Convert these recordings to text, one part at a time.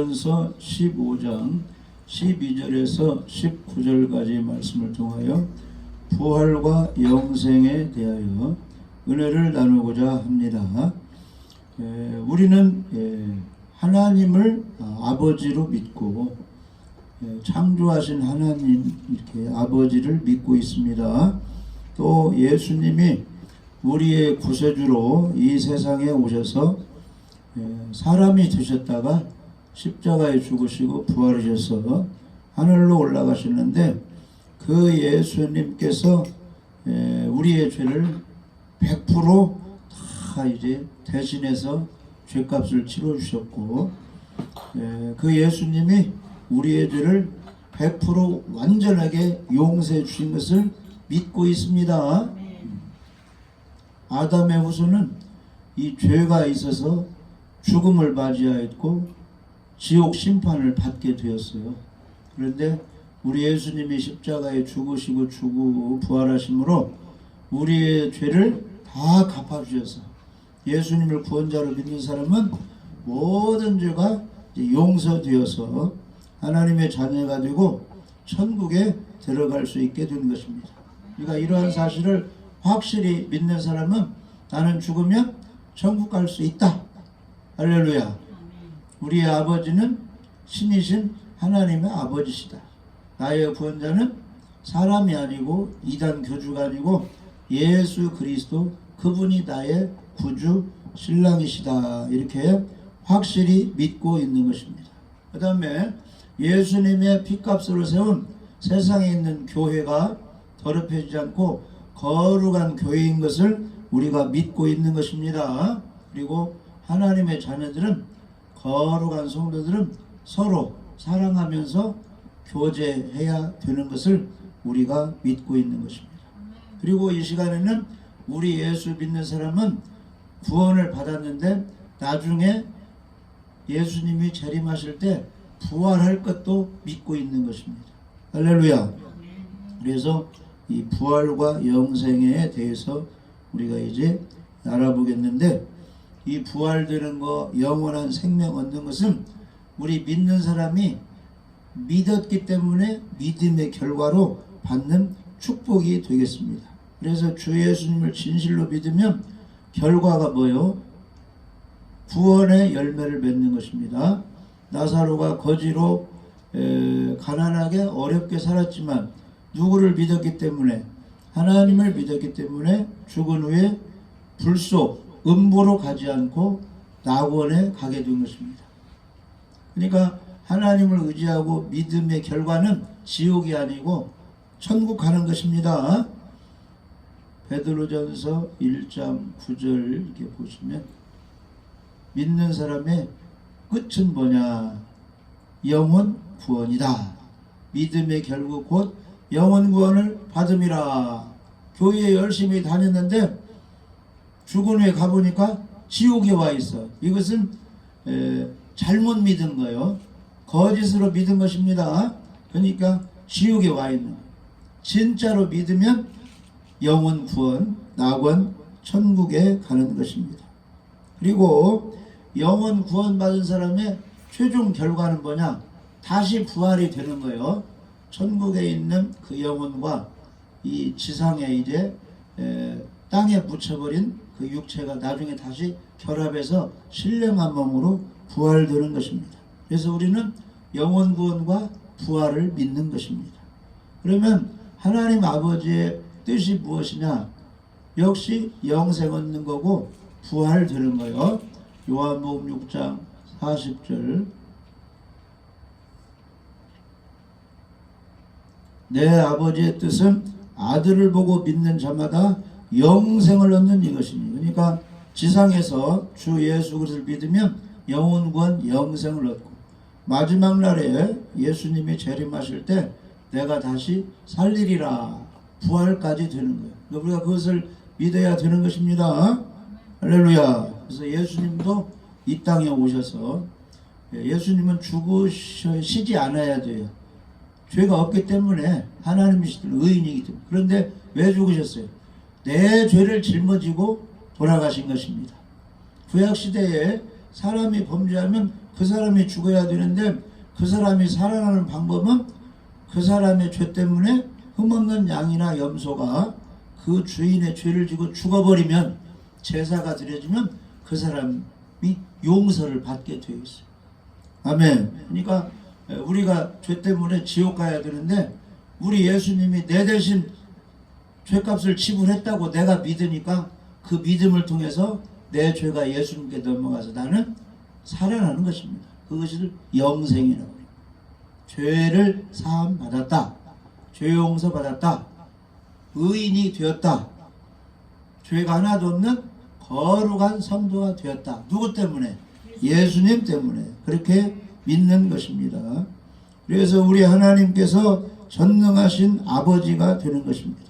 베드로전서 15장 12절에서 19절까지 말씀을 통하여 부활과 영생에 대하여 은혜를 나누고자 합니다. 우리는 하나님을 아버지로 믿고 창조하신 하나님 이렇게 아버지를 믿고 있습니다. 또 예수님이 우리의 구세주로 이 세상에 오셔서 사람이 되셨다가 십자가에 죽으시고 부활하셔서 하늘로 올라가셨는데 그 예수님께서 우리의 죄를 100% 다 이제 대신해서 죄값을 치러주셨고 그 예수님이 우리의 죄를 100% 완전하게 용서해 주신 것을 믿고 있습니다. 아담의 후손은 이 죄가 있어서 죽음을 맞이하였고 지옥 심판을 받게 되었어요. 그런데 우리 예수님이 십자가에 죽으시고 부활하심으로 우리의 죄를 다 갚아주셔서 예수님을 구원자로 믿는 사람은 모든 죄가 용서되어서 하나님의 자녀가 되고 천국에 들어갈 수 있게 된 것입니다. 그러니까 이러한 사실을 확실히 믿는 사람은 나는 죽으면 천국 갈 수 있다. 할렐루야. 우리의 아버지는 신이신 하나님의 아버지시다. 나의 구원자는 사람이 아니고 이단 교주가 아니고 예수 그리스도 그분이 나의 구주 신랑이시다. 이렇게 확실히 믿고 있는 것입니다. 그 다음에 예수님의 피값으로 세운 세상에 있는 교회가 더럽혀지지 않고 거룩한 교회인 것을 우리가 믿고 있는 것입니다. 그리고 하나님의 자녀들은 거룩한 성도들은 서로 사랑하면서 교제해야 되는 것을 우리가 믿고 있는 것입니다. 그리고 이 시간에는 우리 예수 믿는 사람은 구원을 받았는데 나중에 예수님이 재림하실 때 부활할 것도 믿고 있는 것입니다. 할렐루야. 그래서 이 부활과 영생에 대해서 우리가 이제 알아보겠는데 이 부활되는 거 영원한 생명 얻는 것은 우리 믿는 사람이 믿었기 때문에 믿음의 결과로 받는 축복이 되겠습니다. 그래서 주 예수님을 진실로 믿으면 결과가 뭐요? 구원의 열매를 맺는 것입니다. 나사로가 거지로 가난하게 어렵게 살았지만 누구를 믿었기 때문에 하나님을 믿었기 때문에 죽은 후에 불속 음부로 가지 않고 낙원에 가게 된 것입니다. 그러니까 하나님을 의지하고 믿음의 결과는 지옥이 아니고 천국 가는 것입니다. 베드로전서 1장 9절 이렇게 보시면 믿는 사람의 끝은 뭐냐? 영혼 구원이다. 믿음의 결국 곧 영혼 구원을 받음이라. 교회에 열심히 다녔는데 죽은 후에 가보니까 지옥에 와 있어. 이것은 잘못 믿은 거예요. 거짓으로 믿은 것입니다. 그러니까 지옥에 와 있는 거예요. 진짜로 믿으면 영혼 구원, 낙원, 천국에 가는 것입니다. 그리고 영혼 구원 받은 사람의 최종 결과는 뭐냐? 다시 부활이 되는 거예요. 천국에 있는 그 영혼과 이 지상에 이제 땅에 묻혀버린 그 육체가 나중에 다시 결합해서 신령한 몸으로 부활되는 것입니다. 그래서 우리는 영혼 구원과 부활을 믿는 것입니다. 그러면 하나님 아버지의 뜻이 무엇이냐? 역시 영생 얻는 거고 부활되는 거예요. 요한복음 6장 40절 내 아버지의 뜻은 아들을 보고 믿는 자마다 영생을 얻는 이것이니. 그러니까 지상에서 주 예수 그리스도를 믿으면 영혼 구원 영생을 얻고 마지막 날에 예수님이 재림하실 때 내가 다시 살리리라. 부활까지 되는 거예요. 우리가 그것을 믿어야 되는 것입니다. 할렐루야. 그래서 예수님도 이 땅에 오셔서 예수님은 죽으시지 않아야 돼요. 죄가 없기 때문에 하나님이시들 의인이기 때문에. 그런데 왜 죽으셨어요? 내 죄를 짊어지고 돌아가신 것입니다. 구약시대에 사람이 범죄하면 그 사람이 죽어야 되는데 그 사람이 살아나는 방법은 그 사람의 죄 때문에 흠없는 양이나 염소가 그 주인의 죄를 지고 죽어버리면 제사가 드려지면 그 사람이 용서를 받게 되어 있어요. 아멘. 그러니까 우리가 죄 때문에 지옥 가야 되는데 우리 예수님이 내 대신 죄값을 지불했다고 내가 믿으니까 그 믿음을 통해서 내 죄가 예수님께 넘어가서 나는 살아나는 것입니다. 그것을 영생이라고 해요. 죄를 사함 받았다. 죄 용서 받았다. 의인이 되었다. 죄가 하나도 없는 거룩한 성도가 되었다. 누구 때문에? 예수님 때문에. 그렇게 믿는 것입니다. 그래서 우리 하나님께서 전능하신 아버지가 되는 것입니다.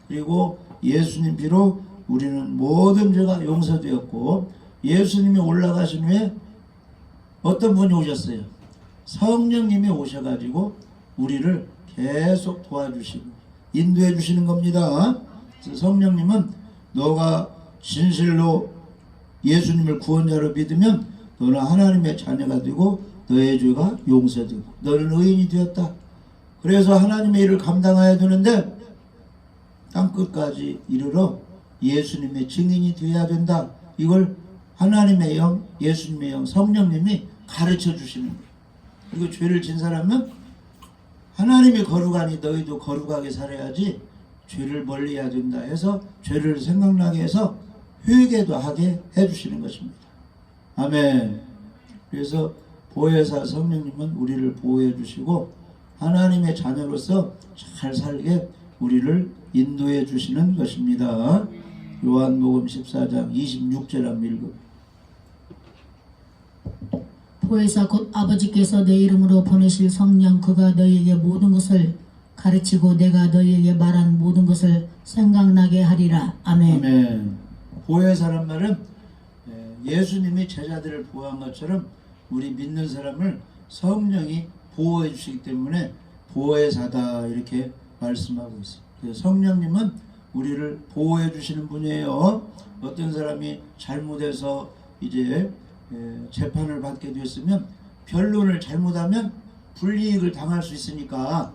그리고 예수님 피로 우리는 모든 죄가 용서되었고 예수님이 올라가신 후에 어떤 분이 오셨어요? 성령님이 오셔가지고 우리를 계속 도와주시고 인도해 주시는 겁니다. 그래서 성령님은 너가 진실로 예수님을 구원자로 믿으면 너는 하나님의 자녀가 되고 너의 죄가 용서되고 너는 의인이 되었다. 그래서 하나님의 일을 감당해야 되는데 땅끝까지 이르러 예수님의 증인이 되어야 된다. 이걸 하나님의 영, 예수님의 영, 성령님이 가르쳐 주시는 거예요. 그리고 죄를 진 사람은 하나님이 거룩하니 너희도 거룩하게 살아야지 죄를 멀리해야 된다 해서 죄를 생각나게 해서 회개도 하게 해주시는 것입니다. 아멘. 그래서 보혜사 성령님은 우리를 보호해 주시고 하나님의 자녀로서 잘 살게 우리를 인도해 주시는 것입니다. 요한복음 14장 26절 한번 읽어. 보혜사 곧 아버지께서 내 이름으로 보내실 성령 그가 너희에게 모든 것을 가르치고 내가 너희에게 말한 모든 것을 생각나게 하리라. 아멘. 아멘. 보혜사란 말은 예수님이 제자들을 보호한 것처럼 우리 믿는 사람을 성령이 보호해 주시기 때문에 보혜사다 이렇게 말씀하고 있어요. 그래서 성령님은 우리를 보호해 주시는 분이에요. 어떤 사람이 잘못해서 이제 재판을 받게 됐으면 변론을 잘못하면 불이익을 당할 수 있으니까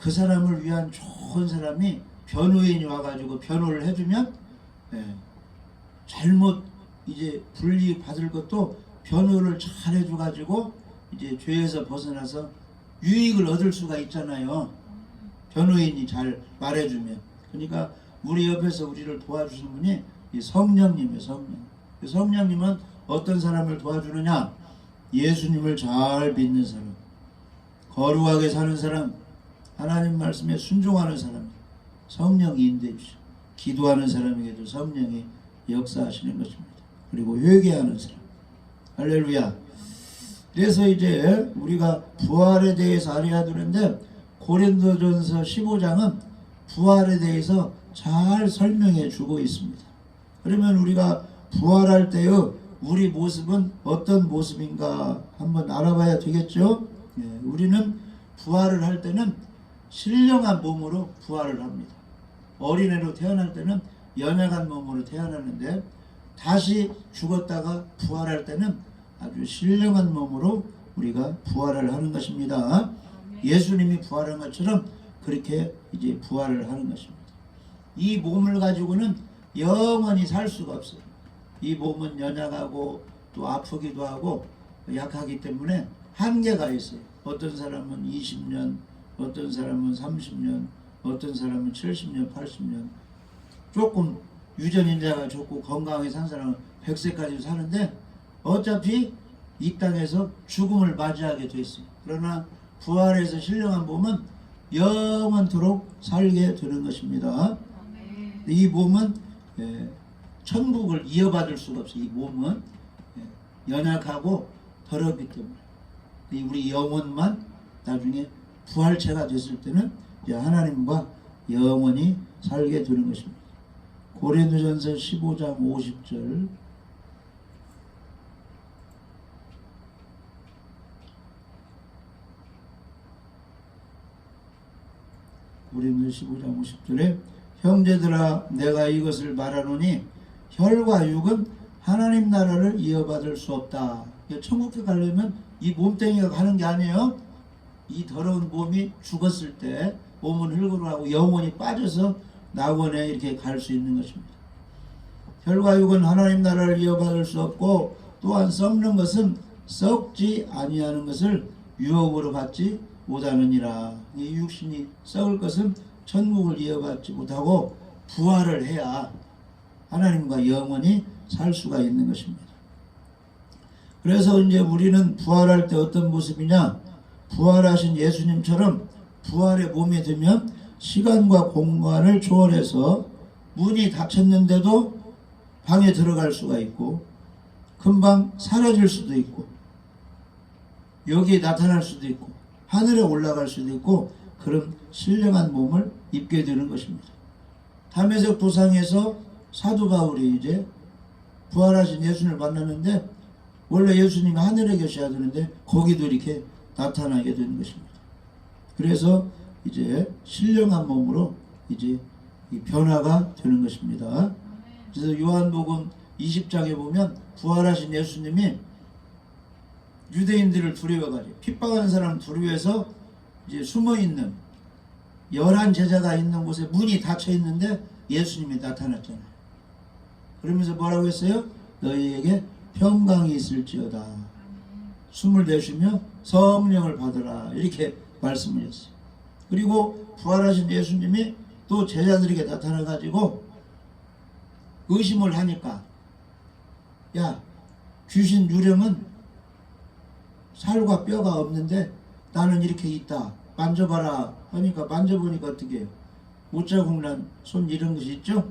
그 사람을 위한 좋은 사람이 변호인이 와가지고 변호를 해주면 잘못 이제 불이익 받을 것도 변호를 잘 해줘가지고 이제 죄에서 벗어나서 유익을 얻을 수가 있잖아요. 변호인이 잘 말해주면. 그러니까 우리 옆에서 우리를 도와주시는 분이 이 성령님이에요. 성령님은 어떤 사람을 도와주느냐? 예수님을 잘 믿는 사람, 거룩하게 사는 사람, 하나님 말씀에 순종하는 사람, 성령이 인도해 주시고 기도하는 사람에게도 성령이 역사하시는 것입니다. 그리고 회개하는 사람. 할렐루야. 그래서 이제 우리가 부활에 대해서 알아야 되는데 고린도전서 15장은 부활에 대해서 잘 설명해 주고 있습니다. 그러면 우리가 부활할 때의 우리 모습은 어떤 모습인가 한번 알아봐야 되겠죠. 우리는 부활을 할 때는 신령한 몸으로 부활을 합니다. 어린애로 태어날 때는 연약한 몸으로 태어나는데 다시 죽었다가 부활할 때는 아주 신령한 몸으로 우리가 부활을 하는 것입니다. 예수님이 부활한 것처럼 그렇게 이제 부활을 하는 것입니다. 이 몸을 가지고는 영원히 살 수가 없어요. 이 몸은 연약하고 또 아프기도 하고 약하기 때문에 한계가 있어요. 어떤 사람은 20년, 어떤 사람은 30년, 어떤 사람은 70년, 80년. 조금 유전인자가 좋고 건강하게 산 사람은 100세까지 사는데 어차피 이 땅에서 죽음을 맞이하게 돼 있어요. 그러나 부활해서 신령한 몸은 영원토록 살게 되는 것입니다. 이 몸은 천국을 이어받을 수가 없어요. 이 몸은 연약하고 더럽기 때문에 우리 영혼만 나중에 부활체가 됐을 때는 하나님과 영원히 살게 되는 것입니다. 고린도전서 15장 50절. 고린도전서 15장 50절에 형제들아 내가 이것을 말하노니 혈과 육은 하나님 나라를 이어받을 수 없다. 천국에 가려면 이 몸뚱이가 가는 게 아니에요. 이 더러운 몸이 죽었을 때 몸은 흙으로 하고 영혼이 빠져서 낙원에 이렇게 갈 수 있는 것입니다. 혈과 육은 하나님 나라를 이어받을 수 없고 또한 썩는 것은 썩지 아니하는 것을 유업으로 받지 못하느니라. 이 육신이 썩을 것은 천국을 이어받지 못하고 부활을 해야 하나님과 영원히 살 수가 있는 것입니다. 그래서 이제 우리는 부활할 때 어떤 모습이냐? 부활하신 예수님처럼 부활의 몸이 되면 시간과 공간을 초월해서 문이 닫혔는데도 방에 들어갈 수가 있고 금방 사라질 수도 있고 여기에 나타날 수도 있고 하늘에 올라갈 수도 있고 그런 신령한 몸을 입게 되는 것입니다. 담에색 도상에서 사도 바울이 이제 부활하신 예수님을 만났는데 원래 예수님이 하늘에 계셔야 되는데 거기도 이렇게 나타나게 되는 것입니다. 그래서 이제 신령한 몸으로 이제 변화가 되는 것입니다. 그래서 요한복음 20장에 보면 부활하신 예수님이 유대인들을 두려워가지고 핍박하는 사람 두려워해서 이제 숨어있는 11 제자가 있는 곳에 문이 닫혀 있는데 예수님이 나타났잖아요. 그러면서 뭐라고 했어요? 너희에게 평강이 있을지어다. 숨을 내쉬며 성령을 받으라. 이렇게 말씀을 했어요. 그리고 부활하신 예수님이 또 제자들에게 나타나가지고 의심을 하니까 야, 귀신 유령은 살과 뼈가 없는데 나는 이렇게 있다. 만져봐라 하니까 만져보니까 어떻게 해요? 옷자국 난 손 이런 것이 있죠?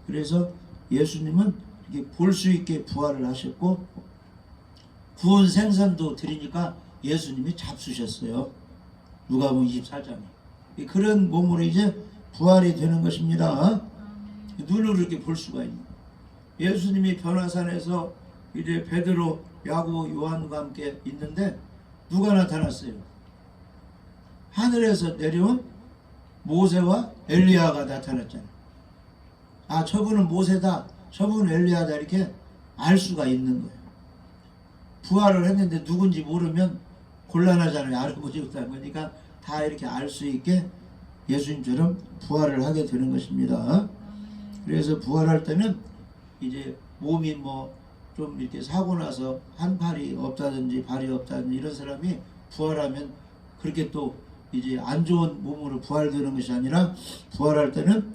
그래서 예수님은 이렇게 볼 수 있게 부활을 하셨고 구원 생선도 드리니까 예수님이 잡수셨어요. 누가복음 24장에. 그런 몸으로 이제 부활이 되는 것입니다. 눈으로 이렇게 볼 수가 있는. 예수님이 변화산에서 이제 베드로, 야고보, 요한과 함께 있는데 누가 나타났어요? 하늘에서 내려온 모세와 엘리야가 나타났잖아요. 아, 저분은 모세다, 저분은 엘리야다 이렇게 알 수가 있는 거예요. 부활을 했는데 누군지 모르면 곤란하잖아요. 알아보지 못한 거니까 다 이렇게 알 수 있게 예수님처럼 부활을 하게 되는 것입니다. 그래서 부활할 때는 이제 몸이 뭐 좀 이렇게 사고 나서 한 팔이 없다든지 발이 없다든지 이런 사람이 부활하면 그렇게 또 이제 안 좋은 몸으로 부활되는 것이 아니라 부활할 때는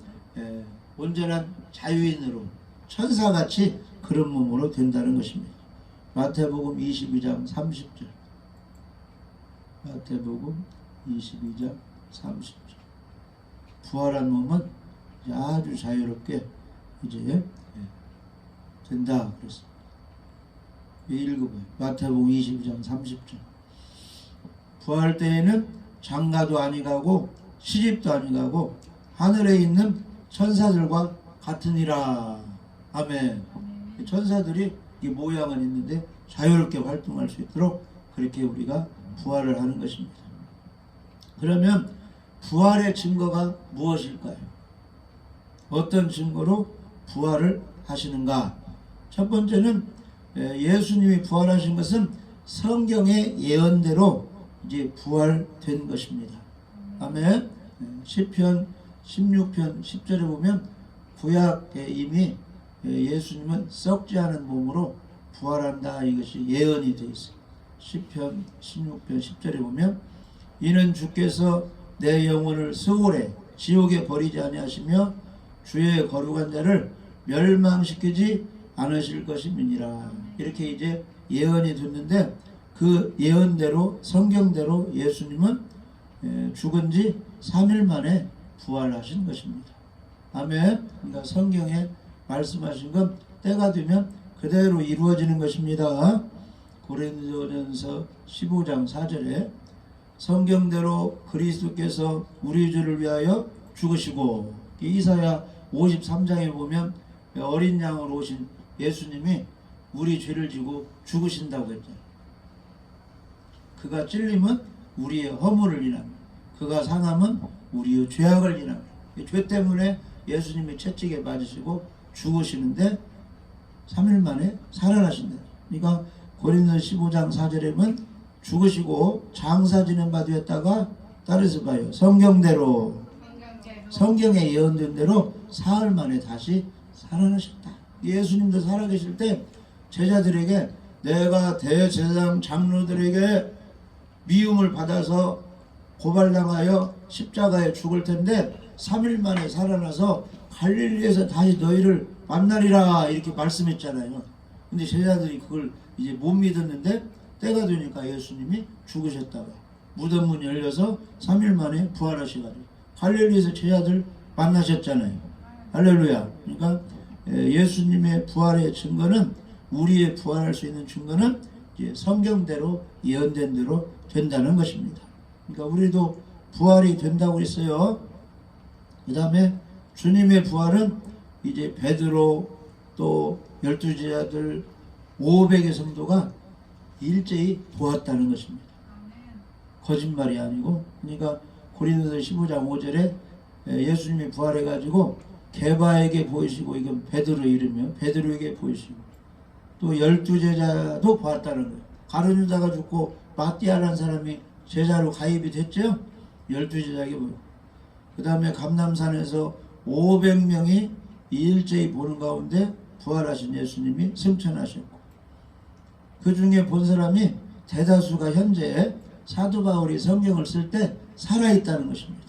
온전한 자유인으로 천사같이 그런 몸으로 된다는 것입니다. 마태복음 22장 30절. 마태복음 22장 30절. 부활한 몸은 이제 아주 자유롭게 이제 된다 그랬습니다. 읽어봐요. 마태복음 22장 30절. 부활 때에는 장가도 아니가고 시집도 아니가고 하늘에 있는 천사들과 같으니라. 아멘. 천사들이 이 모양은 있는데 자유롭게 활동할 수 있도록 그렇게 우리가 부활을 하는 것입니다. 그러면 부활의 증거가 무엇일까요? 어떤 증거로 부활을 하시는가? 첫 번째는 예수님이 부활하신 것은 성경의 예언대로 이제 부활된 것입니다. 아멘. 시편 16편 10절에 보면 구약에 이미 예수님은 썩지 않은 몸으로 부활한다 이것이 예언이 되어 있어요. 시편 16편 10절에 보면 이는 주께서 내 영혼을 스올에 지옥에 버리지 아니하시며 주의 거룩한 자를 멸망시키지 않으실 것임이니라. 이렇게 이제 예언이 됐는데 그 예언대로 성경대로 예수님은 죽은 지 3일 만에 부활하신 것입니다. 아멘. 그러니까 성경에 말씀하신 건 때가 되면 그대로 이루어지는 것입니다. 고린도전서 15장 4절에 성경대로 그리스도께서 우리 주를 위하여 죽으시고, 이사야 53장에 보면 어린 양으로 오신 예수님이 우리 죄를 지고 죽으신다고 했잖아요. 그가 찔림은 우리의 허물을 인합니다. 그가 상함은 우리의 죄악을 인합니다. 죄 때문에 예수님이 채찍에 맞으시고 죽으시는데 3일 만에 살아나신다. 그러니까 고린도 15장 4절에 보면 죽으시고 장사 지낸 바 되었다가 따라서 봐요. 성경대로 성경에 예언된 대로 사흘 만에 다시 살아나셨다. 예수님도 살아계실 때 제자들에게 내가 대제사장 장로들에게 미움을 받아서 고발당하여 십자가에 죽을 텐데 3일 만에 살아나서 갈릴리에서 다시 너희를 만나리라 이렇게 말씀했잖아요. 근데 제자들이 그걸 이제 못 믿었는데 때가 되니까 예수님이 죽으셨다가 무덤 문이 열려서 3일 만에 부활하시가지고 갈릴리에서 제자들 만나셨잖아요. 할렐루야. 그러니까 예수님의 부활의 증거는 우리의 부활할 수 있는 증거는 이제 성경대로 예언된 대로 된다는 것입니다. 그러니까 우리도 부활이 된다고 했어요. 그 다음에 주님의 부활은 이제 베드로 또 12제자들 500의 성도가 일제히 보았다는 것입니다. 거짓말이 아니고. 그러니까 고린도서 15장 5절에 예수님이 부활해가지고 게바에게 보이시고, 이건 베드로 이름이요. 베드로에게 보이시고 또 12제자도 보았다는 거예요. 가룟 유다가 죽고 마띠아라는 사람이 제자로 가입이 됐죠. 12제자에게 보이고, 그 다음에 감람산에서 500명이 일제히 보는 가운데 부활하신 예수님이 승천하셨고, 그 중에 본 사람이 대다수가 현재 사도 바울이 성경을 쓸 때 살아있다는 것입니다.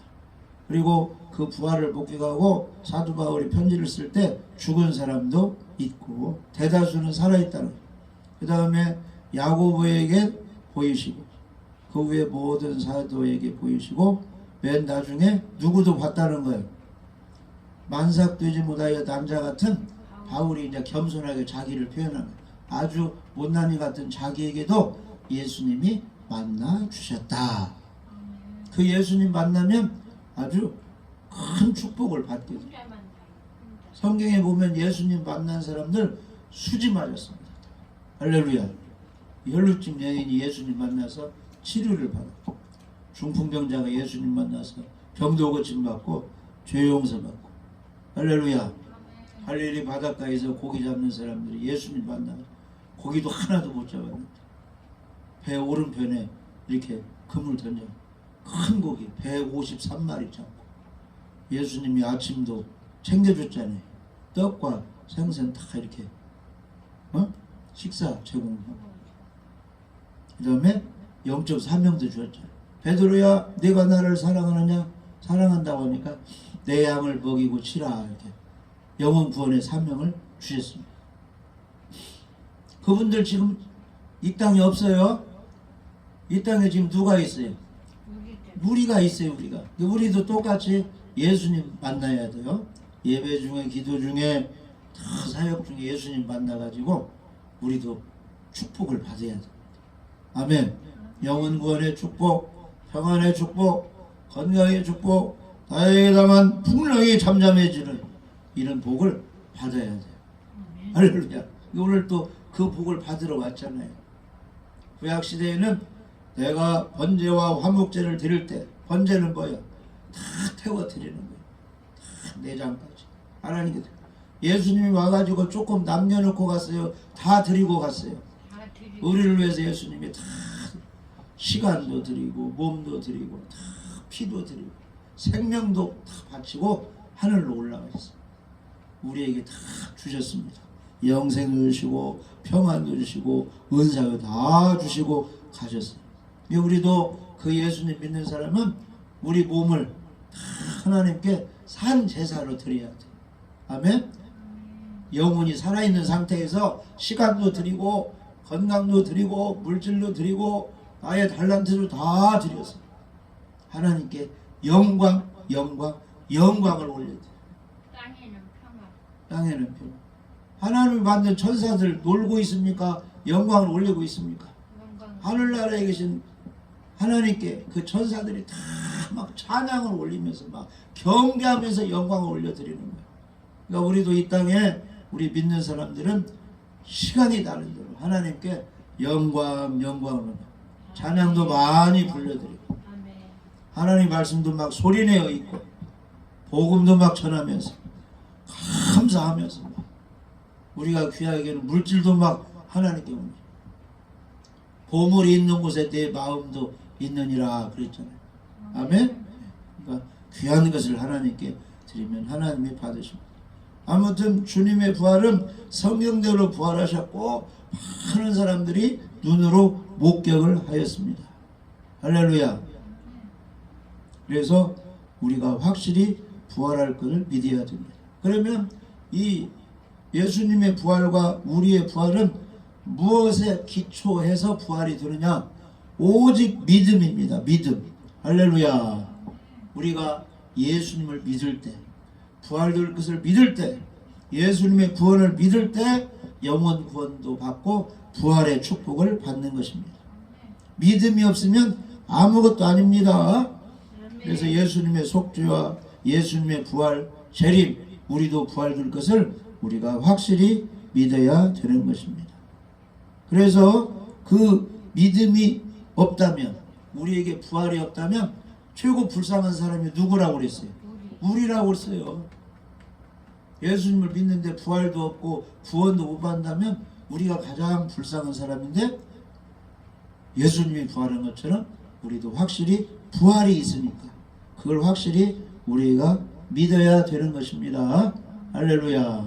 그리고 그 부활을 목격하고 사도 바울이 편지를 쓸 때 죽은 사람도 있고 대다수는 살아있다는 거예요. 그 다음에 야고보에게 보이시고 그 후에 모든 사도에게 보이시고 맨 나중에 누구도 봤다는 거예요. 만삭되지 못하여 남자 같은 바울이 이제 겸손하게 자기를 표현하는 거예요. 아주 못난이 같은 자기에게도 예수님이 만나 주셨다. 그 예수님 만나면 아주 큰 축복을 받게 돼요. 성경에 보면 예수님 만난 사람들 수지 맞았습니다. 할렐루야. 혈루증 여인이 예수님 만나서 치료를 받았고, 중풍병자가 예수님 만나서 병도 고침 받고 죄 용서 받고, 할렐루야. 갈릴리 바닷가에서 고기 잡는 사람들이 예수님 만나 고기도 하나도 못 잡았는데 배 오른편에 이렇게 금을 던져 큰 고기 153마리 잡고 예수님이 아침도 챙겨줬잖아요. 떡과 생선 다 이렇게 식사 제공하고, 그 다음에 영적 사명도 주었잖아요. 베드로야 네가 나를 사랑하느냐? 사랑한다고 하니까 내 양을 먹이고 치라 이렇게 영혼 구원의 사명을 주셨습니다. 그분들 지금 이 땅에 없어요. 이 땅에 지금 누가 있어요? 우리가 있어요. 우리도 똑같이 예수님 만나야 돼요. 예배 중에 기도 중에 다 사역 중에 예수님 만나가지고 우리도 축복을 받아야 됩니다. 아멘. 영혼 구원의 축복, 평안의 축복, 건강의 축복, 나에게 당한 풍랑이 잠잠해지는 이런 복을 받아야 돼요. 할렐루야. 오늘 또 그 복을 받으러 왔잖아요. 구약시대에는 내가 번제와 화목제를 드릴 때 번제는 뭐예요? 다 태워 드리는 거예요. 다 내장까지 하나님께. 예수님이 와가지고 조금 남겨놓고 갔어요? 다 드리고 갔어요? 우리를 위해서 예수님이 다 시간도 드리고 몸도 드리고 다 피도 드리고 생명도 다 바치고 하늘로 올라가셨어요. 우리에게 다 주셨습니다. 영생도 주시고 평안도 주시고 은사도 다 주시고 가셨어요. 우리도 그 예수님 믿는 사람은 우리 몸을 다 하나님께 산 제사로 드려야 돼. 아멘. 영혼이 살아있는 상태에서 시간도 드리고 건강도 드리고 물질도 드리고 나의 달란트도 다 드렸어요. 하나님께 영광을 올려야 돼. 땅에는 평화. 하나님을 만든 천사들 놀고 있습니까? 영광을 올리고 있습니까? 하늘나라에 계신 하나님께 그 천사들이 다 막 찬양을 올리면서 막 경배하면서 영광을 올려드리는 거예요. 그러니까 우리도 이 땅에 우리 믿는 사람들은 시간이 다른 대로 하나님께 영광을 찬양도 많이 불러드리고 하나님 말씀도 막 소리내어 있고 복음도 막 전하면서 감사하면서 막 우리가 귀하게는 물질도 막 하나님께 보물이 있는 곳에 내 마음도 있느니라 그랬잖아요. 아멘. 그러니까 귀한 것을 하나님께 드리면 하나님이 받으십니다. 아무튼 주님의 부활은 성경대로 부활하셨고 많은 사람들이 눈으로 목격을 하였습니다. 할렐루야. 그래서 우리가 확실히 부활할 것을 믿어야 됩니다. 그러면 이 예수님의 부활과 우리의 부활은 무엇에 기초해서 부활이 되느냐? 오직 믿음입니다. 믿음. 할렐루야. 우리가 예수님을 믿을 때, 부활될 것을 믿을 때, 예수님의 구원을 믿을 때 영원 구원도 받고 부활의 축복을 받는 것입니다. 믿음이 없으면 아무것도 아닙니다. 그래서 예수님의 속죄와 예수님의 부활, 재림, 우리도 부활될 것을 우리가 확실히 믿어야 되는 것입니다. 그래서 그 믿음이 없다면, 우리에게 부활이 없다면 최고 불쌍한 사람이 누구라고 그랬어요? 우리라고 그랬어요. 예수님을 믿는데 부활도 없고 구원도 못 받는다면 우리가 가장 불쌍한 사람인데, 예수님이 부활한 것처럼 우리도 확실히 부활이 있으니까 그걸 확실히 우리가 믿어야 되는 것입니다. 할렐루야.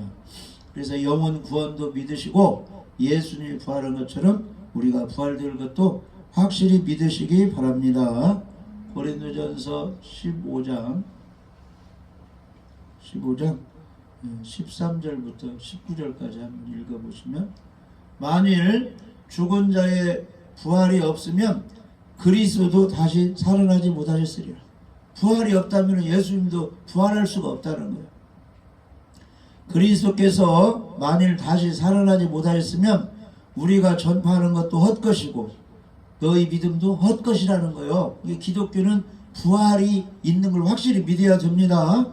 그래서 영원 구원도 믿으시고 예수님이 부활한 것처럼 우리가 부활될 것도 확실히 믿으시기 바랍니다. 고린도전서 15장 13절부터 19절까지 한번 읽어보시면, 만일 죽은 자의 부활이 없으면 그리스도도 다시 살아나지 못하셨으리라. 부활이 없다면 예수님도 부활할 수가 없다는 거예요. 그리스도께서 만일 다시 살아나지 못하셨으면 우리가 전파하는 것도 헛것이고 너희 믿음도 헛것이라는 거예요. 이게 기독교는 부활이 있는 걸 확실히 믿어야 됩니다.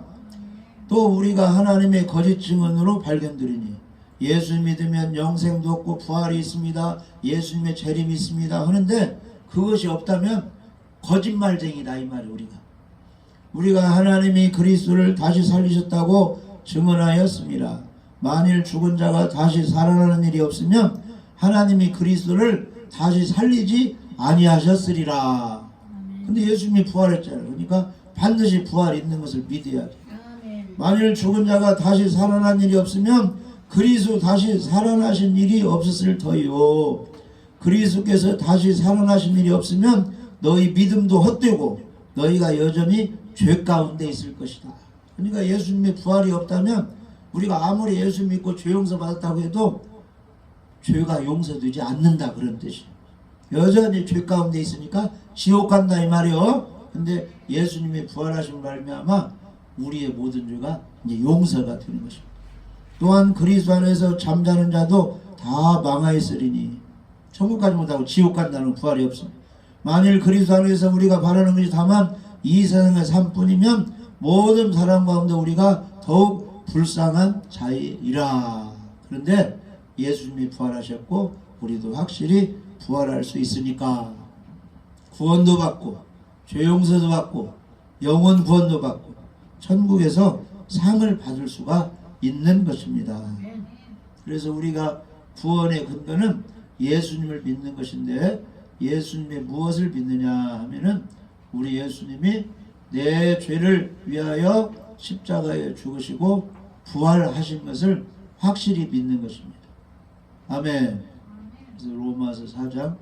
또 우리가 하나님의 거짓 증언으로 발견되리니 예수 믿으면 영생도 없고 부활이 있습니다, 예수님의 재림이 있습니다 하는데 그것이 없다면 거짓말쟁이다 이 말이에요. 우리가 하나님이 그리스도를 다시 살리셨다고 증언하였습니다. 만일 죽은 자가 다시 살아나는 일이 없으면 하나님이 그리스도를 다시 살리지 아니하셨으리라. 근데 예수님이 부활했잖아요. 그러니까 반드시 부활이 있는 것을 믿어야 돼요. 만일 죽은 자가 다시 살아난 일이 없으면 그리스도 다시 살아나신 일이 없었을 터이요. 그리스도께서 다시 살아나신 일이 없으면 너희 믿음도 헛되고 너희가 여전히 죄 가운데 있을 것이다. 그러니까 예수님의 부활이 없다면 우리가 아무리 예수 믿고 죄 용서 받았다고 해도 죄가 용서되지 않는다 그런 뜻이에요. 여전히 죄 가운데 있으니까 지옥 간다 이 말이요. 근데 예수님이 부활하신 말미암아 우리의 모든 죄가 이제 용서가 되는 것입니다. 또한 그리스도 안에서 잠자는 자도 다 망하였으리니, 천국 가지 못하고 지옥 간다는 부활이 없습니다. 만일 그리스도 안에서 우리가 바라는 것이 다만 이 세상의 삶뿐이면 모든 사람 가운데 우리가 더욱 불쌍한 자이라. 그런데 예수님이 부활하셨고 우리도 확실히 부활할 수 있으니까 구원도 받고 죄 용서도 받고 영원 구원도 받고 천국에서 상을 받을 수가 있는 것입니다. 그래서 우리가 구원의 근거는 예수님을 믿는 것인데, 예수님의 무엇을 믿느냐 하면은 우리 예수님이 내 죄를 위하여 십자가에 죽으시고 부활하신 것을 확실히 믿는 것입니다. 아멘. 그래서 로마서 4장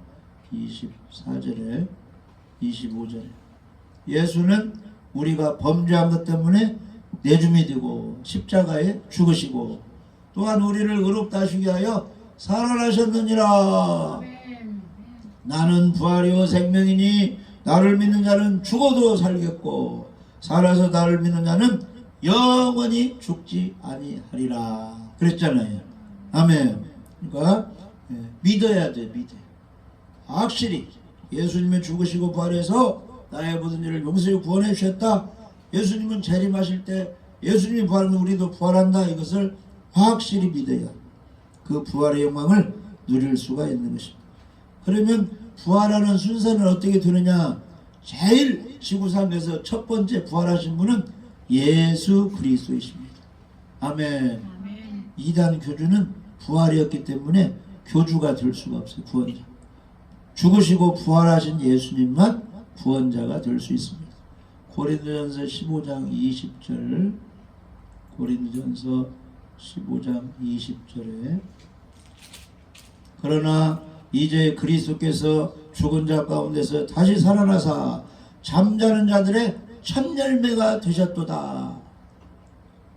24절에 25절에 예수는 우리가 범죄한 것 때문에 내줌이 되고 십자가에 죽으시고 또한 우리를 의롭다 하시기 위하여 살아나셨느니라. 나는 부활이요 생명이니 나를 믿는 자는 죽어도 살겠고 살아서 나를 믿는 자는 영원히 죽지 아니하리라 그랬잖아요. 아멘. 그러니까 믿어야 돼. 믿어. 확실히 예수님이 죽으시고 부활해서 나의 모든 일을 용서해 구원해 주셨다. 예수님은 재림하실 때 예수님이 부활하면 우리도 부활한다. 이것을 확실히 믿어야 그 부활의 영광을 누릴 수가 있는 것입니다. 그러면 부활하는 순서는 어떻게 되느냐? 제일 지구상에서 첫 번째 부활하신 분은 예수 그리스도이십니다. 아멘. 이단 교주는 부활이었기 때문에 교주가 될 수가 없어요. 구원자. 죽으시고 부활하신 예수님만 구원자가 될 수 있습니다. 고린도전서 15장 20절, 고린도전서 15장 20절에 그러나 이제 그리스도께서 죽은 자 가운데서 다시 살아나사 잠자는 자들의 첫 열매가 되셨도다.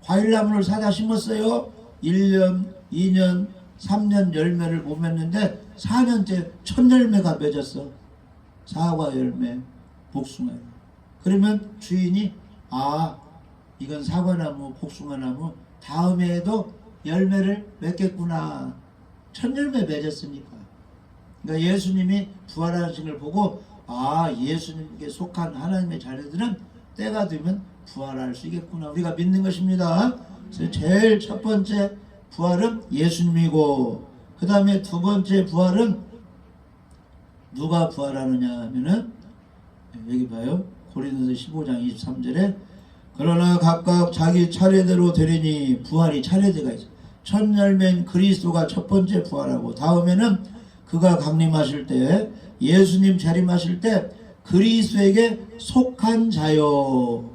과일나무를 사다 심었어요. 1년, 2년, 3년 열매를 못 맺는데 4년째 첫 열매가 맺었어. 사과 열매, 복숭아 열매. 그러면 주인이 이건 사과나무, 복숭아나무 다음 해에도 열매를 맺겠구나. 첫 열매 맺었으니까. 그러니까 예수님이 부활하신 걸 보고 예수님께 속한 하나님의 자녀들은 때가 되면 부활할 수 있겠구나. 우리가 믿는 것입니다. 그래서 제일 첫 번째 부활은 예수님이고, 그 다음에 두 번째 부활은 누가 부활하느냐 하면은 여기 봐요. 고린도서 15장 23절에 그러나 각각 자기 차례대로 되리니, 부활이 차례대가 있어요. 첫 열매인 그리스도가 첫 번째 부활하고, 다음에는 그가 강림하실 때, 예수님 재림하실 때 그리스도에게 속한 자요.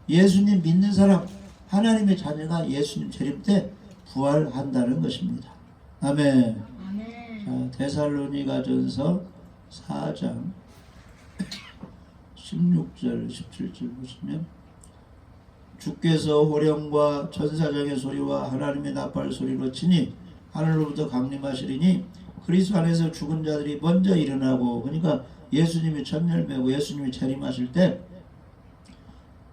예수님 믿는 사람, 하나님의 자녀가 예수님 재림 때 부활한다는 것입니다. 아멘. 자, 데살로니가전서 4장 16절 17절 보시면 주께서 호령과 천사장의 소리와 하나님의 나팔 소리로 치니 하늘로부터 강림하시리니 그리스도 안에서 죽은 자들이 먼저 일어나고, 그러니까 예수님이 첫 열매고 예수님이 재림하실 때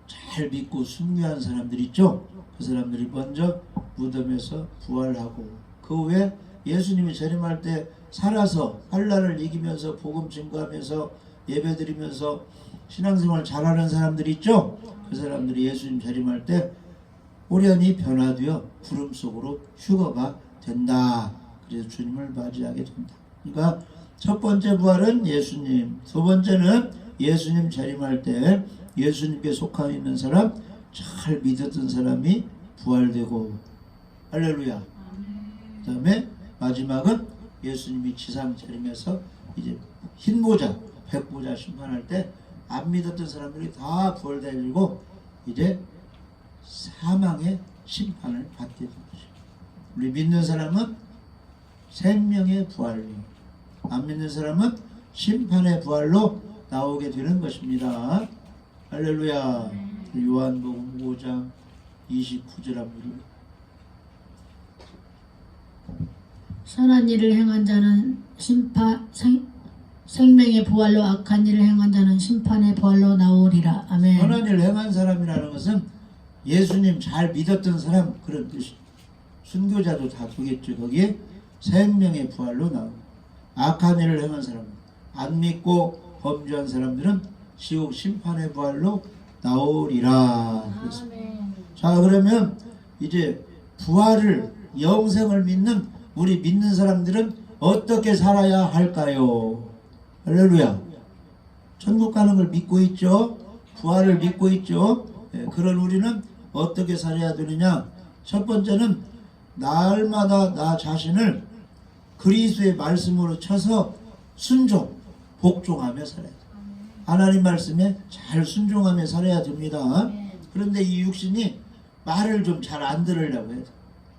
잘 믿고 순교한 사람들 있죠. 그 사람들이 먼저 무덤에서 부활하고, 그 후에 예수님이 재림할 때 살아서 환난을 이기면서 복음 증거하면서 예배드리면서 신앙생활 잘하는 사람들이 있죠. 그 사람들이 예수님 재림할 때 호련히 변화되어 구름 속으로 휴거가 된다. 그래서 주님을 맞이하게 된다. 그러니까 첫 번째 부활은 예수님, 두 번째는 예수님 재림할 때 예수님께 속하 있는 사람, 잘 믿었던 사람이 부활되고, 할렐루야. 그 다음에 마지막은 예수님이 지상 재림해서 이제 흰모자, 백모자 심판할 때 안 믿었던 사람들이 다 부활되고 이제 사망의 심판을 받게 되는 거죠. 우리 믿는 사람은 생명의 부활로, 안 믿는 사람은 심판의 부활로 나오게 되는 것입니다. 할렐루야. 요한복음 5장 29절 한번. 선한 일을 행한 자는 생명의 부활로, 악한 일을 행한 자는 심판의 부활로 나오리라. 아멘. 선한 일을 행한 사람이라는 것은 예수님 잘 믿었던 사람, 그런 뜻이. 순교자도 다 되겠죠. 거기에 생명의 부활로 나오고, 악한 일을 행한 사람, 안 믿고 범죄한 사람들은 지옥 심판의 부활로 나오리라. 자, 그러면 이제 부활을, 영생을 믿는 우리 믿는 사람들은 어떻게 살아야 할까요? 할렐루야. 천국 가는 걸 믿고 있죠. 부활을 믿고 있죠. 그런 우리는 어떻게 살아야 되느냐? 첫 번째는 날마다 나 자신을 그리스도의 말씀으로 쳐서 순종, 복종하며 살아야 돼. 하나님 말씀에 잘 순종하며 살아야 됩니다. 그런데 이 육신이 말을 좀 잘 안 들으려고 해요.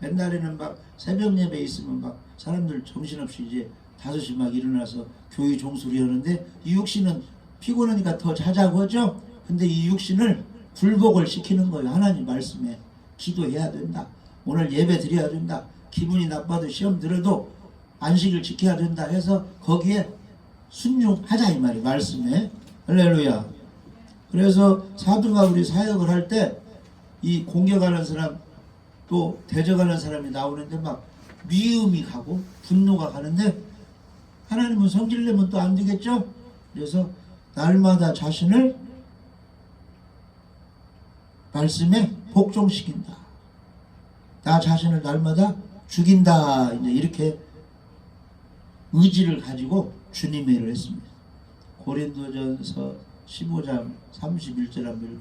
옛날에는 막 새벽 예배 있으면 막 사람들 정신없이 이제 5시 막 일어나서 교회 종소리 하는데, 이 육신은 피곤하니까 더 자자고 하죠. 근데 이 육신을 굴복을 시키는 거예요. 하나님 말씀에 기도해야 된다. 오늘 예배 드려야 된다. 기분이 나빠도 시험 들어도 안식을 지켜야 된다 해서 거기에 순종하자 이 말이 말씀에. 할렐루야. 그래서 사도가 우리 사역을 할 때 이 공격하는 사람 또 대적하는 사람이 나오는데 막 미움이 가고 분노가 가는데, 하나님은 성질 내면 또 안 되겠죠. 그래서 날마다 자신을 말씀에 복종시킨다. 나 자신을 날마다 죽인다. 이제 이렇게 의지를 가지고 주님의 일을 했습니다. 고린도전서 15장 31절 한번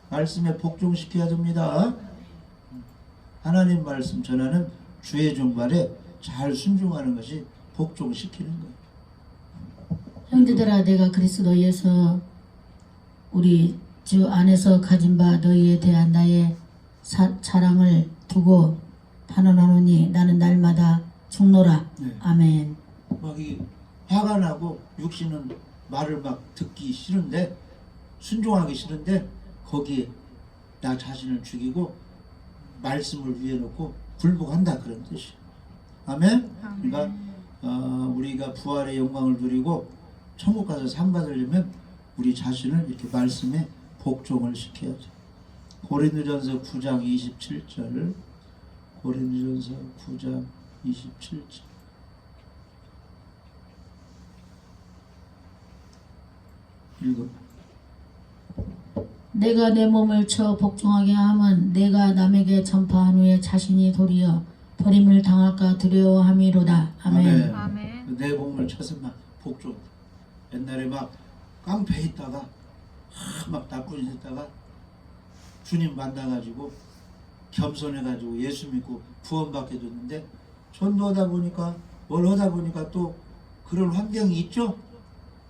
말씀에 복종시켜야 됩니다. 하나님 말씀 전하는 주의 종말에 잘 순종하는 것이 복종시키는 거예요. 형제들아 내가 그리스도 예수 우리 주 안에서 가진 바 너희에 대한 나의 사랑을 두고 반언하노니 나는 날마다 죽노라. 네. 아멘. 막 이 화가 나고 육신은 말을 막 듣기 싫은데 순종하기 싫은데 거기에 나 자신을 죽이고 말씀을 위에 놓고 굴복한다 그런 뜻이에요. 아멘. 그러니까 우리가 부활의 영광을 누리고 천국 가서 상 받으려면 우리 자신을 이렇게 말씀에 복종을 시켜야죠. 고린도전서 9장 27절 고린도전서 9장 27절 읽어. 내가 내 몸을 쳐 복종하게 함은 내가 남에게 전파한 후에 자신이 도리어 버림을 당할까 두려워함이로다. 아멘. 아멘. 내 몸을 쳐서 막 복종. 옛날에 막 깡패 있다가 막 나쁜 짓 했다가 주님 만나가지고 겸손해가지고 예수 믿고 구원받게 됐는데 전도하다 보니까 뭘 하다 보니까 또 그런 환경이 있죠.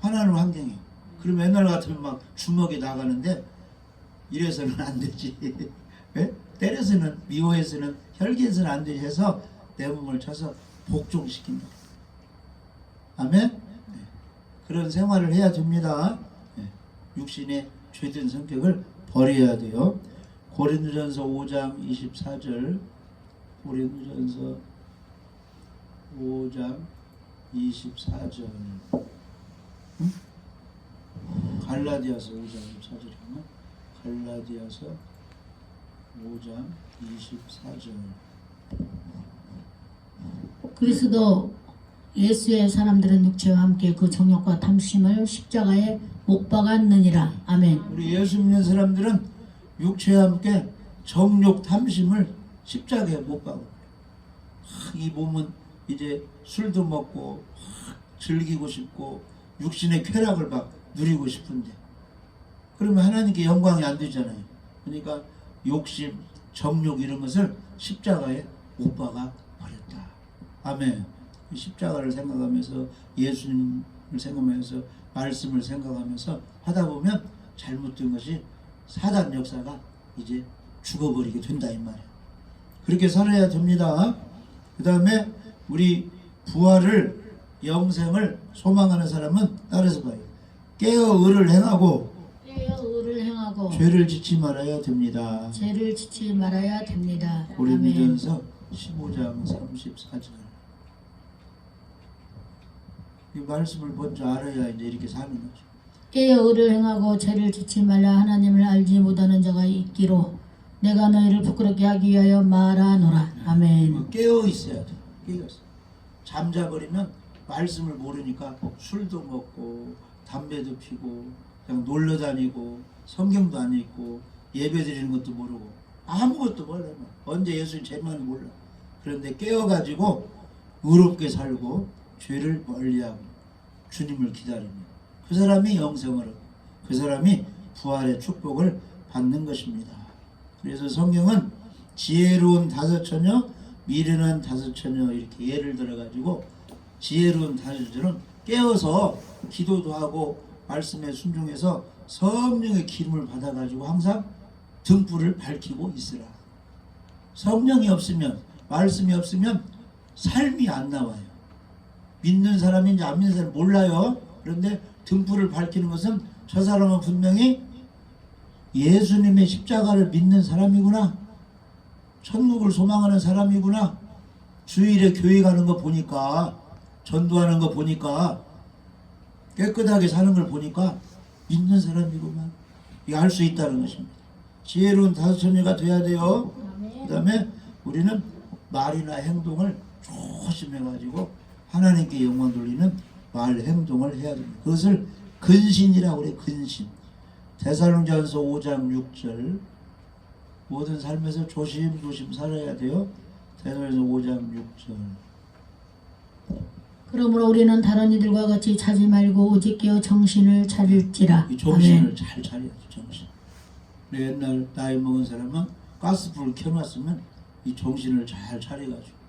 화나는 환경이. 그럼 옛날 같으면 막 주먹이 나가는데 이래서는 안 되지. 예? 때려서는 미워해서는 혈기해서는 안 되지 해서 내 몸을 쳐서 복종시킨다. 아멘? 네. 그런 생활을 해야 됩니다. 네. 육신의 죄된 성격을 버려야 돼요. 고린도전서 5장 24절 고린도전서 5장 24절 응? 갈라디아서 5장 24절이구나. 갈라디아서 5장 24절 그리스도 예수의 사람들은 육체와 함께 그 정욕과 탐심을 십자가에 못 박았느니라. 아멘. 우리 예수 믿는 사람들은 육체와 함께 정욕 탐심을 십자가에 못 박아. 이 몸은 이제 술도 먹고 즐기고 싶고 육신의 쾌락을 막 누리고 싶은데 그러면 하나님께 영광이 안 되잖아요. 그러니까 욕심, 정욕 이런 것을 십자가에 못 박아 버렸다. 아멘. 십자가를 생각하면서 예수님을 생각하면서 말씀을 생각하면서 하다 보면 잘못된 것이 사단 역사가 이제 죽어버리게 된다 이 말이에요. 그렇게 살아야 됩니다. 그 다음에 우리 부활을 영생을 소망하는 사람은 따라서 봐요. 깨어 의를 행하고 의를 행하고 죄를 짓지 말아야 됩니다. 죄를 짓지 말아야 됩니다. 고린도전서 15장 34절. 이 말씀을 먼저 알아야 이제 이렇게 사는 거죠. 깨어 의를 행하고 죄를 짓지 말라. 하나님을 알지 못하는 자가 있기로 내가 너희를 부끄럽게 하기 위하여 말하노라. 아멘. 깨어 있어야 돼. 깨어 있어. 잠자버리면 말씀을 모르니까 술도 먹고 담배도 피고 그냥 놀러 다니고 성경도 안 읽고 예배 드리는 것도 모르고 아무것도 몰라. 언제 예수님 제만 몰라. 그런데 깨어가지고 의롭게 살고 죄를 멀리하고 주님을 기다리며 그 사람이 영생을 얻고 그 사람이 부활의 축복을 받는 것입니다. 그래서 성경은 지혜로운 다섯 처녀, 미련한 다섯 처녀 이렇게 예를 들어가지고 지혜로운 다섯 처녀는 깨어서 기도도 하고 말씀에 순종해서 성령의 기름을 받아가지고 항상 등불을 밝히고 있으라. 성령이 없으면 말씀이 없으면 삶이 안 나와요. 믿는 사람인지 안 믿는 사람이 몰라요. 그런데 등불을 밝히는 것은 저 사람은 분명히 예수님의 십자가를 믿는 사람이구나. 천국을 소망하는 사람이구나. 주일에 교회 가는 거 보니까 전도하는 거 보니까 깨끗하게 사는 걸 보니까 믿는 사람이구만. 이거 알 수 있다는 것입니다. 지혜로운 다섯 처녀가 돼야 돼요. 그 다음에 우리는 말이나 행동을 조심해가지고 하나님께 영광 돌리는 말 행동을 해야 됩니다. 그것을 근신이라고 그래. 근신. 데살로니가전서 5장 6절 모든 삶에서 조심조심 살아야 돼요. 데살로니가전서 5장 6절 그러므로 우리는 다른 이들과 같이 자지 말고 오직 깨어 정신을 차릴지라. 이 정신을 아멘. 잘 차려야죠. 정신. 우리 옛날 나이 먹은 사람은 가스불을 켜놨으면 이 정신을 잘 차려가지고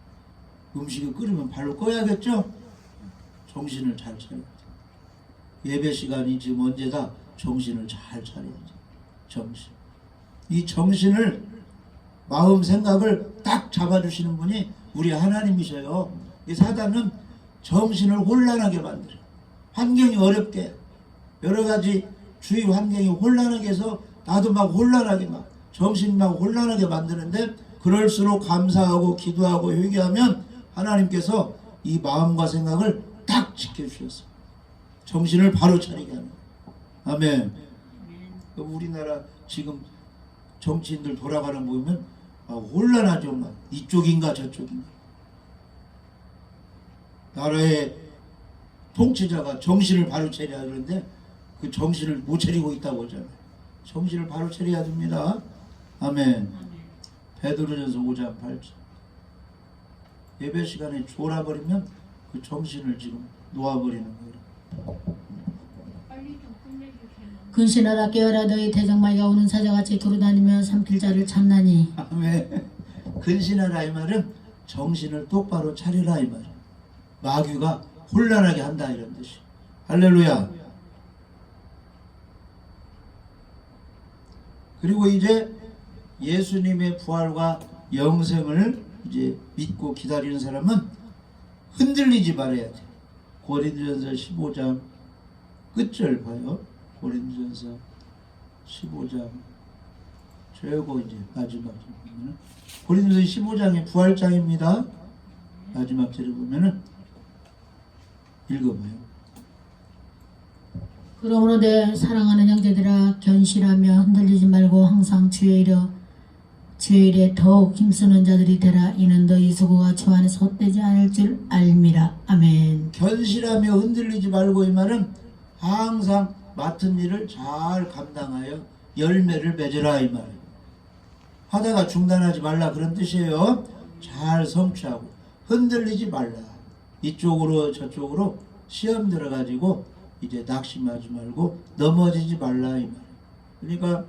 음식을 끓이면 발로 꺼야겠죠. 정신을 잘 차려야 돼. 예배 시간이 지금 언제다? 정신을 잘 차려야지. 정신. 이 정신을, 마음 생각을 딱 잡아주시는 분이 우리 하나님이셔요. 이 사단은 정신을 혼란하게 만들어요. 환경이 어렵게, 여러 가지 주위 환경이 혼란하게 해서 나도 막 혼란하게, 막 정신이 막 혼란하게 만드는데, 그럴수록 감사하고 기도하고 회개하면 하나님께서 이 마음과 생각을 딱 지켜주셨어요. 정신을 바로 차리게 하는. 아멘. 우리나라 지금 정치인들 돌아가는 거 보면 혼란하죠. 막 이쪽인가 저쪽인가. 나라의 통치자가 정신을 바로 차려야 하는데 그 정신을 못 차리고 있다고 하잖아요. 정신을 바로 차려야 됩니다. 아멘. 베드로전서 5장 8절. 예배 시간에 졸아버리면 그 정신을 지금 놓아버리는 거예요. 근신하라 깨어라 너희 대적마귀가 오는 사자같이 돌아다니며 삼킬 자를 찾나니. 아멘. 근신하라 이 말은 정신을 똑바로 차리라 이 말이에요. 마귀가 혼란하게 한다 이런 뜻이. 할렐루야. 그리고 이제 예수님의 부활과 영생을 이제 믿고 기다리는 사람은 흔들리지 말아야 돼. 고린도전서 15장 끝절 봐요. 고린도전서 15장 최고 이제 마지막 절 보면은 고린도전서 15장의 부활장입니다. 마지막 절에 보면은 읽어봐요. 그러므로 내 사랑하는 형제들아 견실하며 흔들리지 말고 항상 주의 일에 더욱 힘쓰는 자들이 되라. 이는 너희 수고가 주 안에서 헛되지 않을 줄 알미라. 아멘. 견실하며 흔들리지 말고 이 말은 항상 맡은 일을 잘 감당하여 열매를 맺으라 이 말이에요. 하다가 중단하지 말라 그런 뜻이에요. 잘 성취하고 흔들리지 말라. 이쪽으로 저쪽으로 시험 들어가지고 이제 낙심하지 말고 넘어지지 말라 이 말이에요. 그러니까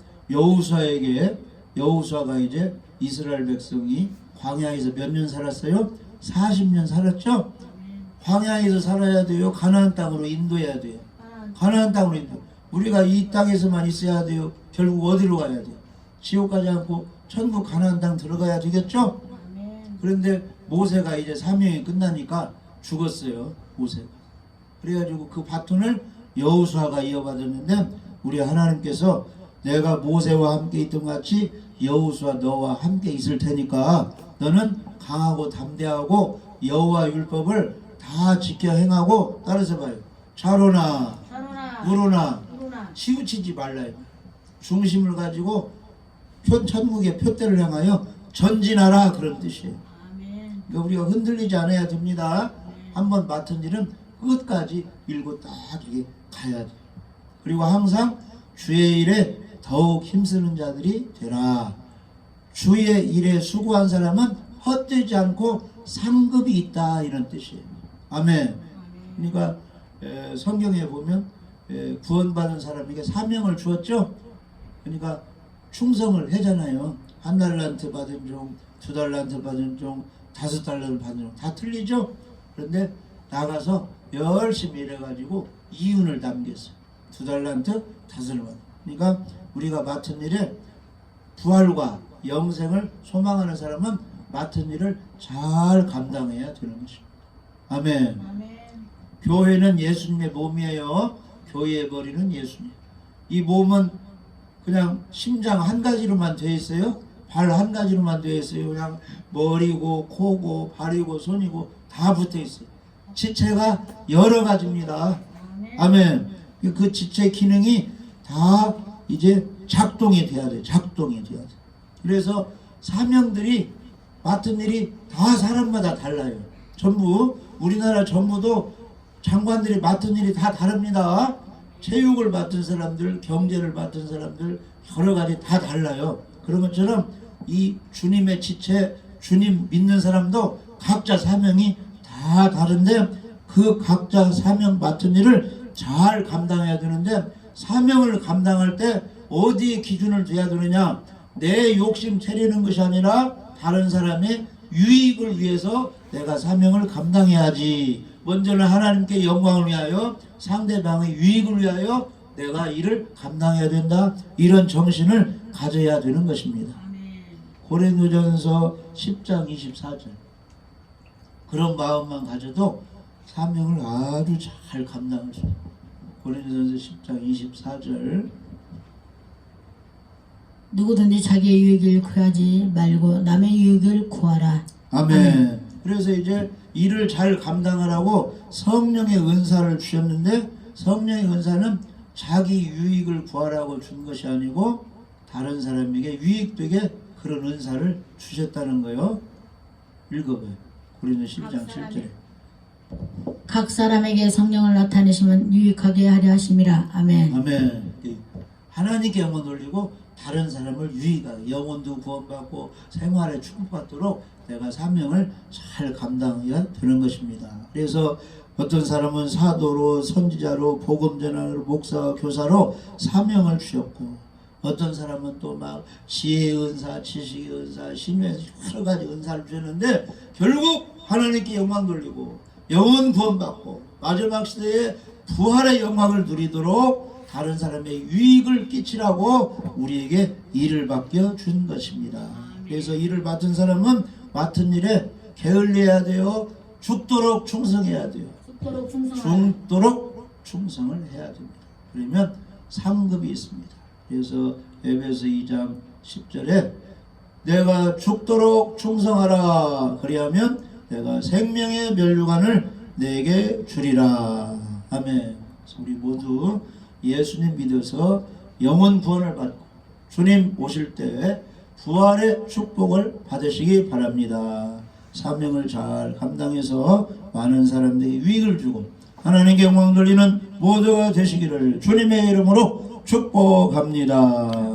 여호수아가 이제 이스라엘 백성이 광야에서 몇 년 살았어요? 40년 살았죠? 광야에서 살아야 돼요? 가나안 땅으로 인도해야 돼요? 가나안 땅으로 인도. 우리가 이 땅에서만 있어야 돼요? 결국 어디로 가야 돼요? 지옥 가지 않고 천국 가나안 땅 들어가야 되겠죠? 그런데 모세가 이제 사명이 끝나니까 죽었어요. 모세가. 그래가지고 그 바톤을 여호수아가 이어받았는데 우리 하나님께서 내가 모세와 함께 있던 같이 여호수아 너와 함께 있을 테니까 너는 강하고 담대하고 여호와 율법을 다 지켜 행하고 따라서 봐요. 좌로나 우로나 치우치지 말라. 중심을 가지고 천국의 표대를 향하여 전진하라 그런 뜻이에요. 그러니까 우리가 흔들리지 않아야 됩니다. 한번 맡은 일은 끝까지 밀고 딱 이렇게 가야 돼요. 그리고 항상 주의 일에 더욱 힘쓰는 자들이 되라. 주의 일에 수고한 사람은 헛되지 않고 상급이 있다 이런 뜻이에요. 아멘. 그러니까 성경에 보면 구원받은 사람에게 사명을 주었죠. 그러니까 충성을 하잖아요. 한 달란트 받은 종, 두 달란트 받은 종, 5달란트 받은 종 다 틀리죠. 그런데 나가서 열심히 일해가지고 이윤을 남겼어요. 2달란트, 5달란트. 그러니까 우리가 맡은 일에 부활과 영생을 소망하는 사람은 맡은 일을 잘 감당해야 되는 것입니다. 아멘. 교회는 예수님의 몸이에요. 교회의 머리는 예수님. 이 몸은 그냥 심장 한 가지로만 되어 있어요. 발 한 가지로만 되어 있어요. 그냥 머리고 코고 발이고 손이고 다 붙어 있어요. 지체가 여러 가지입니다. 아멘. 그 지체 기능이 다 이제 작동이 돼야 돼. 작동이 돼야 돼. 그래서 사명들이 맡은 일이 다 사람마다 달라요. 전부 우리나라 전부도 장관들이 맡은 일이 다 다릅니다. 체육을 맡은 사람들, 경제를 맡은 사람들 여러 가지 다 달라요. 그런 것처럼 이 주님의 지체, 주님 믿는 사람도 각자 사명이 다 다른데 그 각자 사명 맡은 일을 잘 감당해야 되는데 사명을 감당할 때 어디에 기준을 둬야 되느냐? 내 욕심 차리는 것이 아니라 다른 사람의 유익을 위해서 내가 사명을 감당해야지. 먼저는 하나님께 영광을 위하여 상대방의 유익을 위하여 내가 일을 감당해야 된다. 이런 정신을 가져야 되는 것입니다. 고린도전서 10장 24절 그런 마음만 가져도 사명을 아주 잘 감당할 수 있습니다. 고린도전서 10장 24절 누구든지 자기의 유익을 구하지 말고 남의 유익을 구하라. 아멘. 그래서 이제 일을 잘 감당하라고 성령의 은사를 주셨는데 성령의 은사는 자기 유익을 구하라고 준 것이 아니고 다른 사람에게 유익되게 그런 은사를 주셨다는 거예요. 읽어봐요. 고린도서 10장 7절에 각 사람에게 성령을 나타내시면 유익하게 하려 하심이라. 아멘. 아멘. 하나님께 영혼 돌리고 다른 사람을 유익하게 영혼도 구원받고 생활에 축복받도록 내가 사명을 잘 감당해야 되는 것입니다. 그래서 어떤 사람은 사도로 선지자로 복음전하로 목사 교사로 사명을 주셨고 어떤 사람은 또 막 지혜의 은사, 지식의 은사, 신유의 여러 가지 은사를 주셨는데 결국 하나님께 영광 돌리고 영혼 구원받고 마지막 시대에 부활의 영광을 누리도록 다른 사람의 유익을 끼치라고 우리에게 일을 맡겨 준 것입니다. 그래서 일을 맡은 사람은 맡은 일에 게을리해야 돼요. 죽도록 충성해야 돼요. 죽도록 충성을 해야 됩니다. 그러면 상급이 있습니다. 그래서 에베소 2장 10절에 내가 죽도록 충성하라 그리하면 내가 생명의 면류관을 내게 주리라. 아멘. 우리 모두 예수님 믿어서 영혼 구원을 받고 주님 오실 때 부활의 축복을 받으시기 바랍니다. 사명을 잘 감당해서 많은 사람들에게 유익을 주고 하나님께 영광 돌리는 모두가 되시기를 주님의 이름으로 축복합니다.